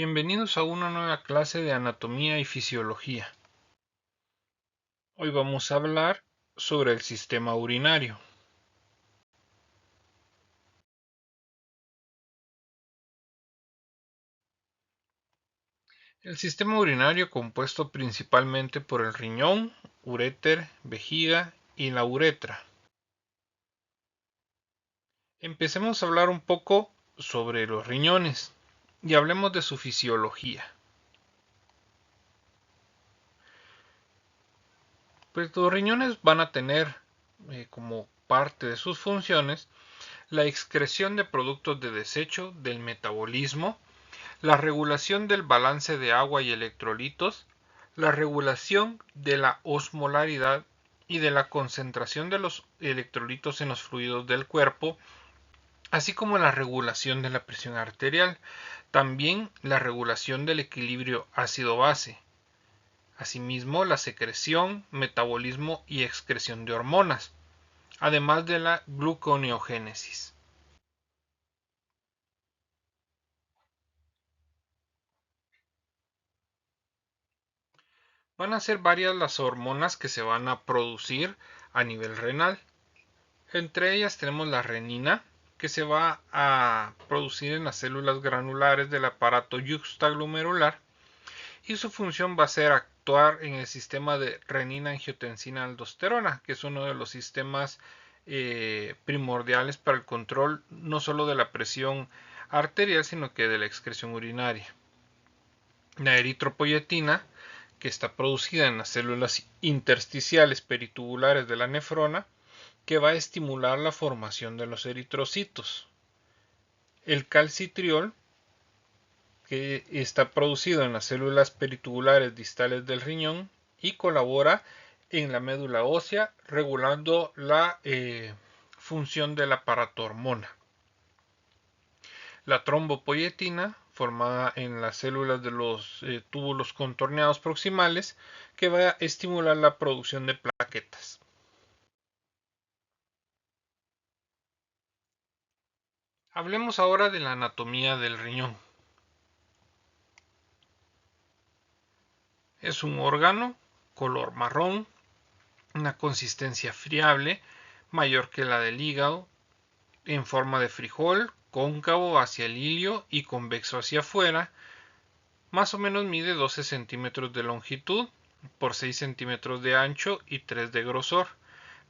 Bienvenidos a una nueva clase de anatomía y fisiología. Hoy vamos a hablar sobre el sistema urinario. El sistema urinario compuesto principalmente por el riñón, uréter, vejiga y la uretra. Empecemos a hablar un poco sobre los riñones y hablemos de su fisiología. Pues los riñones van a tener como parte de sus funciones la excreción de productos de desecho del metabolismo, la regulación del balance de agua y electrolitos, la regulación de la osmolaridad y de la concentración de los electrolitos en los fluidos del cuerpo, así como la regulación de la presión arterial, también la regulación del equilibrio ácido-base, asimismo la secreción, metabolismo y excreción de hormonas, además de la gluconeogénesis. Van a ser varias las hormonas que se van a producir a nivel renal. Entre ellas tenemos la renina, que se va a producir en las células granulares del aparato yuxtaglomerular y su función va a ser actuar en el sistema de renina-angiotensina-aldosterona, que es uno de los sistemas primordiales para el control no solo de la presión arterial, sino que de la excreción urinaria. La eritropoyetina, que está producida en las células intersticiales peritubulares de la nefrona, que va a estimular la formación de los eritrocitos. El calcitriol, que está producido en las células peritubulares distales del riñón y colabora en la médula ósea regulando la función del aparato hormona. La trombopoyetina, formada en las células de los túbulos contorneados proximales, que va a estimular la producción de plaquetas. Hablemos ahora de la anatomía del riñón. Es un órgano color marrón, una consistencia friable, mayor que la del hígado, en forma de frijol, cóncavo hacia el ilio y convexo hacia afuera. Más o menos mide 12 centímetros de longitud por 6 centímetros de ancho y 3 de grosor.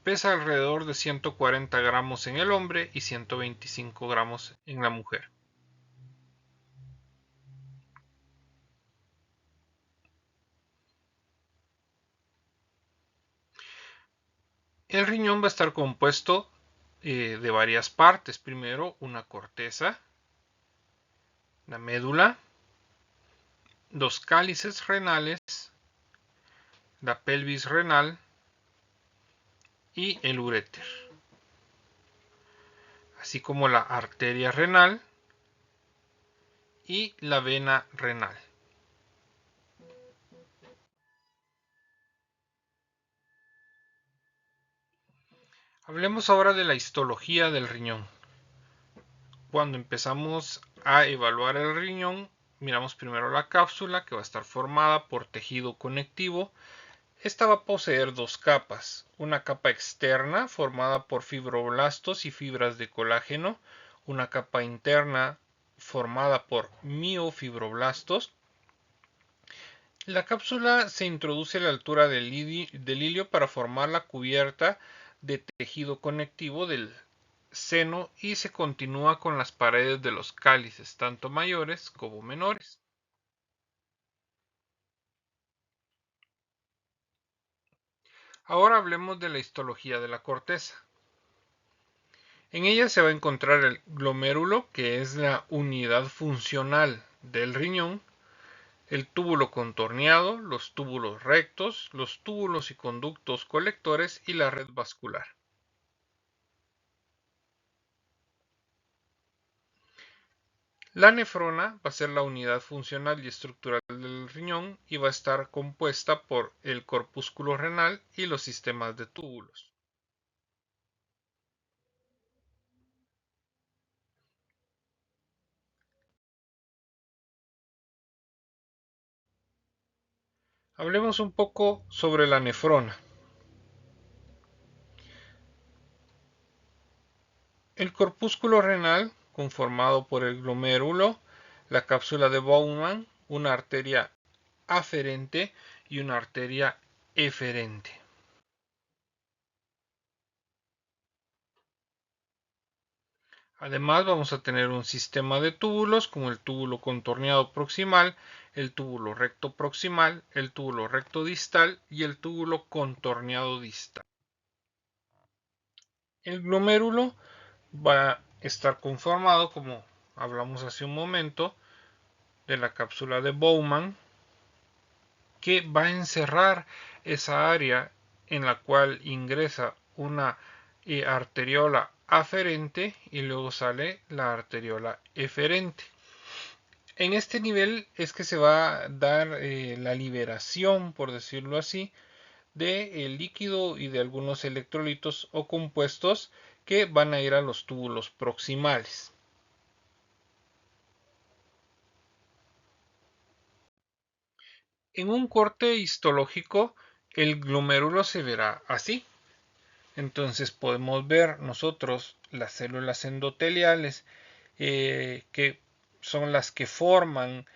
Pesa alrededor de 140 gramos en el hombre y 125 gramos en la mujer. El riñón va a estar compuesto de varias partes. Primero, una corteza, la médula, los cálices renales, la pelvis renal y el uréter, así como la arteria renal y la vena renal. Hablemos ahora de la histología del riñón. Cuando empezamos a evaluar el riñón, miramos primero la cápsula, que va a estar formada por tejido conectivo. Esta va a poseer dos capas, una capa externa formada por fibroblastos y fibras de colágeno, una capa interna formada por miofibroblastos. La cápsula se introduce a la altura del ilio para formar la cubierta de tejido conectivo del seno y se continúa con las paredes de los cálices, tanto mayores como menores. Ahora hablemos de la histología de la corteza. En ella se va a encontrar el glomérulo, que es la unidad funcional del riñón, el túbulo contorneado, los túbulos rectos, los túbulos y conductos colectores y la red vascular. La nefrona va a ser la unidad funcional y estructural del riñón y va a estar compuesta por el corpúsculo renal y los sistemas de túbulos. Hablemos un poco sobre la nefrona. El corpúsculo renal, conformado por el glomérulo, la cápsula de Bowman, una arteria aferente y una arteria eferente. Además vamos a tener un sistema de túbulos como el túbulo contorneado proximal, el túbulo recto proximal, el túbulo recto distal y el túbulo contorneado distal. El glomérulo va a estar conformado, como hablamos hace un momento, de la cápsula de Bowman, que va a encerrar esa área en la cual ingresa una arteriola aferente y luego sale la arteriola eferente. En este nivel es que se va a dar la liberación, por decirlo así, del líquido y de algunos electrolitos o compuestos que van a ir a los túbulos proximales. En un corte histológico, el glomérulo se verá así. Entonces podemos ver nosotros las células endoteliales que son las que forman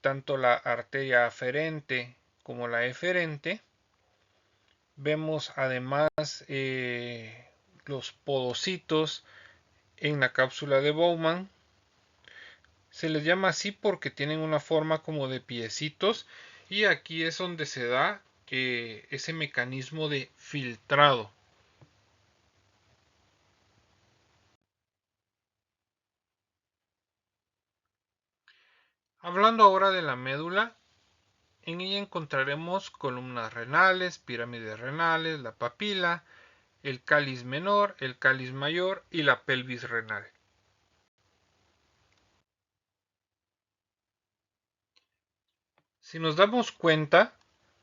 tanto la arteria aferente como la eferente. Vemos además los podocitos en la cápsula de Bowman. Se les llama así porque tienen una forma como de piecitos y aquí es donde se da ese mecanismo de filtrado. Hablando ahora de la médula, en ella encontraremos columnas renales, pirámides renales, la papila, el cáliz menor, el cáliz mayor y la pelvis renal. Si nos damos cuenta,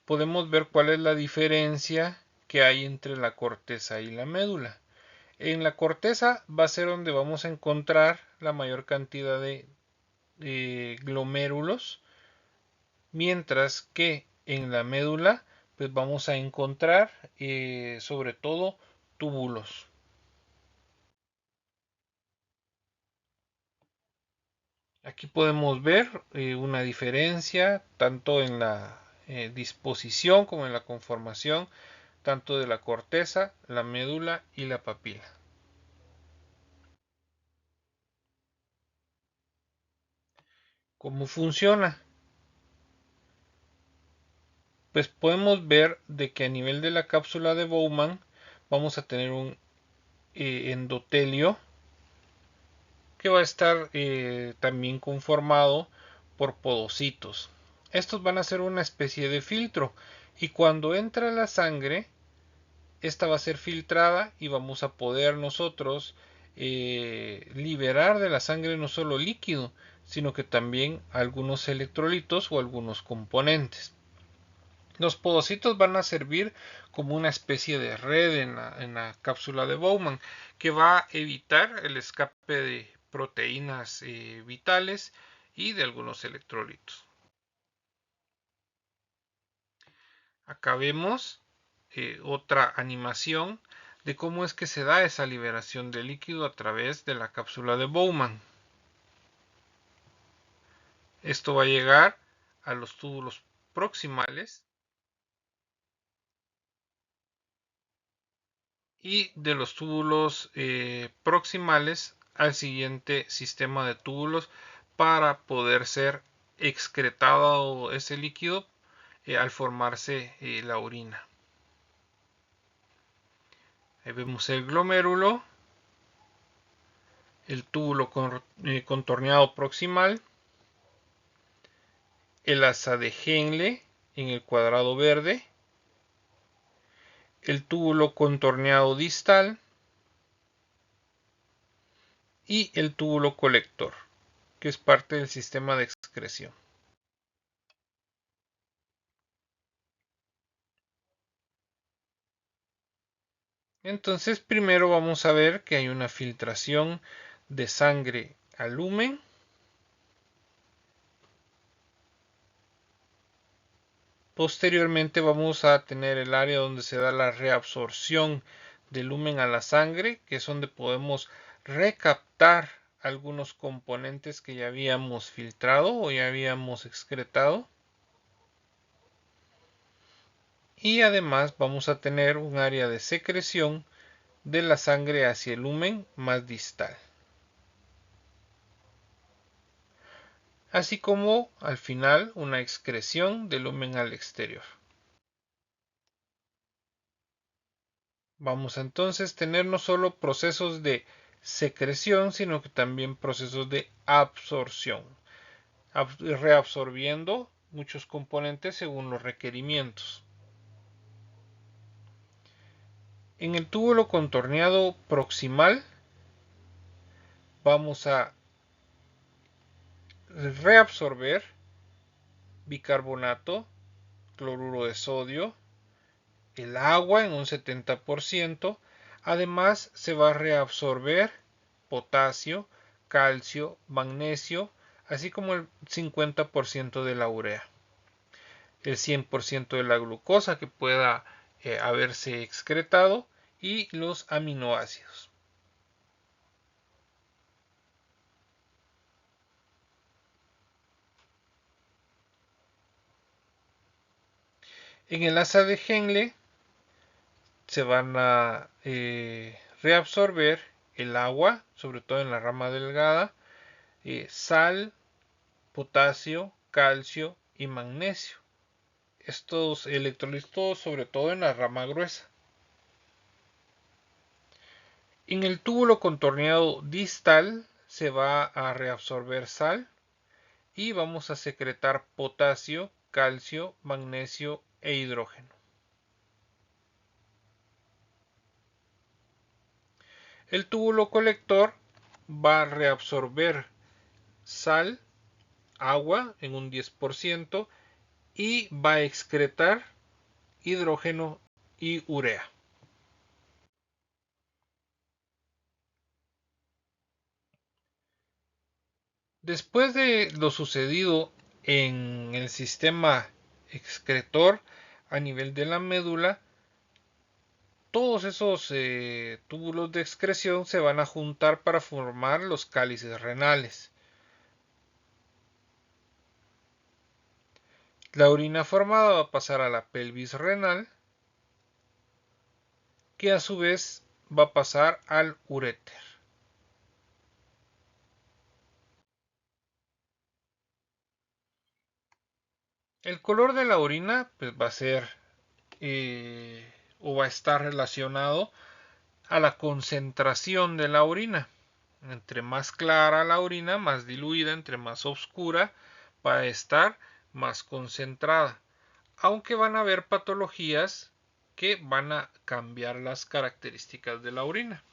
podemos ver cuál es la diferencia que hay entre la corteza y la médula. En la corteza va a ser donde vamos a encontrar la mayor cantidad de glomérulos, mientras que en la médula pues vamos a encontrar sobre todo túbulos. Aquí podemos ver una diferencia tanto en la disposición como en la conformación tanto de la corteza, la médula y la papila. ¿Cómo funciona? Pues podemos ver de que a nivel de la cápsula de Bowman vamos a tener un endotelio que va a estar también conformado por podocitos. Estos van a ser una especie de filtro y cuando entra la sangre, esta va a ser filtrada y vamos a poder nosotros liberar de la sangre no solo líquido, sino que también algunos electrolitos o algunos componentes. Los podocitos van a servir como una especie de red en la cápsula de Bowman que va a evitar el escape de proteínas vitales y de algunos electrolitos. Acá vemos otra animación de cómo es que se da esa liberación de líquido a través de la cápsula de Bowman. Esto va a llegar a los túbulos proximales y de los túbulos proximales al siguiente sistema de túbulos para poder ser excretado ese líquido al formarse la orina. Ahí vemos el glomérulo, el túbulo contorneado proximal, el asa de Henle en el cuadrado verde, el túbulo contorneado distal y el túbulo colector, que es parte del sistema de excreción. Entonces primero vamos a ver que hay una filtración de sangre al lumen. Posteriormente vamos a tener el área donde se da la reabsorción del lumen a la sangre, que es donde podemos recaptar algunos componentes que ya habíamos filtrado o ya habíamos excretado. Y además vamos a tener un área de secreción de la sangre hacia el lumen más distal. Así como al final una excreción del lumen al exterior. Vamos a entonces tener no solo procesos de secreción, sino que también procesos de absorción, reabsorbiendo muchos componentes según los requerimientos. En el túbulo contorneado proximal vamos a reabsorber bicarbonato, cloruro de sodio, el agua en un 70%, además se va a reabsorber potasio, calcio, magnesio, así como el 50% de la urea, el 100% de la glucosa que pueda haberse excretado y los aminoácidos. En el asa de Henle se van a reabsorber el agua, sobre todo en la rama delgada, sal, potasio, calcio y magnesio. Estos electrolitos sobre todo en la rama gruesa. En el túbulo contorneado distal se va a reabsorber sal y vamos a secretar potasio, calcio, magnesio e hidrógeno. El túbulo colector va a reabsorber sal, agua en un 10% y va a excretar hidrógeno y urea. Después de lo sucedido en el sistema excretor a nivel de la médula, todos esos túbulos de excreción se van a juntar para formar los cálices renales. La orina formada va a pasar a la pelvis renal, que a su vez va a pasar al uréter. El color de la orina pues, va a ser o va a estar relacionado a la concentración de la orina. Entre más clara la orina, más diluida, entre más oscura, va a estar más concentrada. Aunque van a haber patologías que van a cambiar las características de la orina.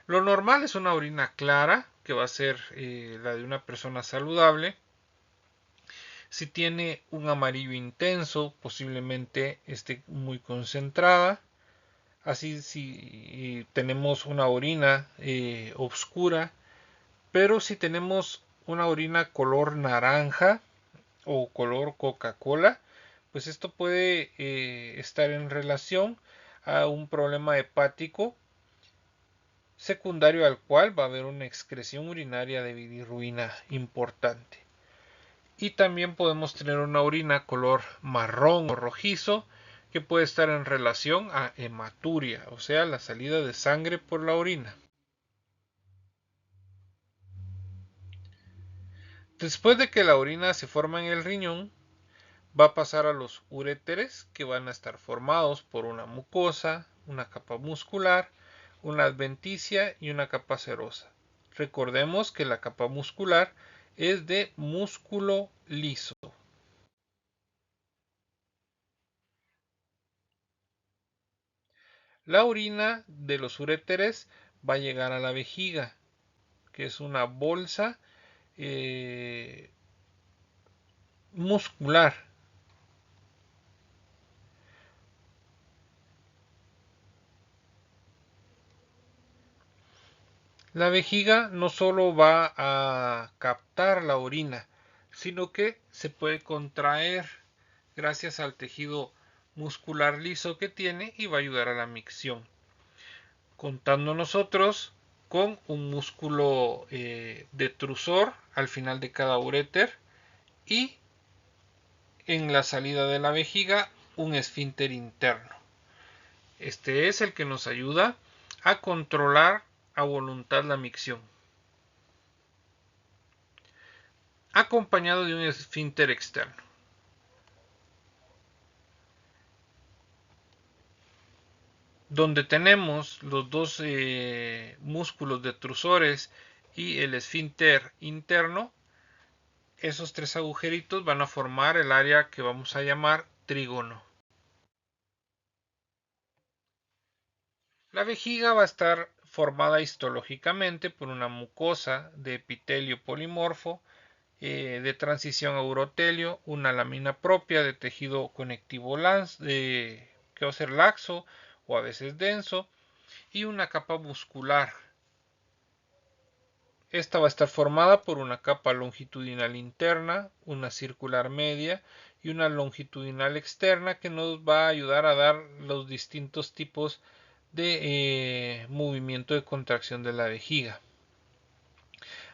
Lo normal es una orina clara, que va a ser la de una persona saludable. Si tiene un amarillo intenso, posiblemente esté muy concentrada. Así si tenemos una orina oscura, pero si tenemos una orina color naranja o color Coca-Cola, pues esto puede estar en relación a un problema hepático secundario al cual va a haber una excreción urinaria de bilirrubina importante. Y también podemos tener una orina color marrón o rojizo que puede estar en relación a hematuria, o sea, la salida de sangre por la orina. Después de que la orina se forma en el riñón, va a pasar a los uréteres, que van a estar formados por una mucosa, una capa muscular, una adventicia y una capa serosa. Recordemos que la capa muscular es de músculo liso. La orina de los uréteres va a llegar a la vejiga, que es una bolsa muscular. La vejiga no solo va a captar la orina, sino que se puede contraer gracias al tejido muscular liso que tiene y va a ayudar a la micción. Contando nosotros con un músculo detrusor al final de cada uréter y en la salida de la vejiga un esfínter interno. Este es el que nos ayuda a controlar a voluntad la micción, acompañado de un esfínter externo. Donde tenemos los dos músculos detrusores y el esfínter interno, esos tres agujeritos van a formar el área que vamos a llamar trígono. La vejiga va a estar formada histológicamente por una mucosa de epitelio polimorfo de transición a urotelio, una lámina propia de tejido conectivo que va a ser laxo o a veces denso, y una capa muscular. Esta va a estar formada por una capa longitudinal interna, una circular media y una longitudinal externa que nos va a ayudar a dar los distintos tipos de movimiento de contracción de la vejiga.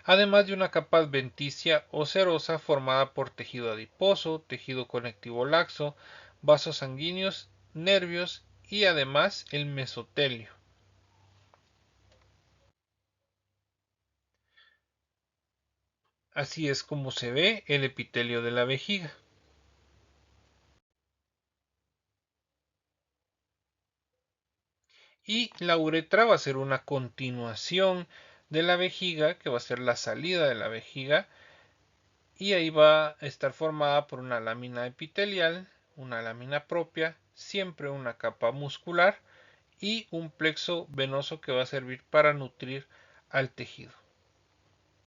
Además de una capa adventicia o serosa formada por tejido adiposo, tejido conectivo laxo, vasos sanguíneos, nervios y además el mesotelio. Así es como se ve el epitelio de la vejiga. Y la uretra va a ser una continuación de la vejiga, que va a ser la salida de la vejiga, y ahí va a estar formada por una lámina epitelial, una lámina propia, siempre una capa muscular y un plexo venoso que va a servir para nutrir al tejido.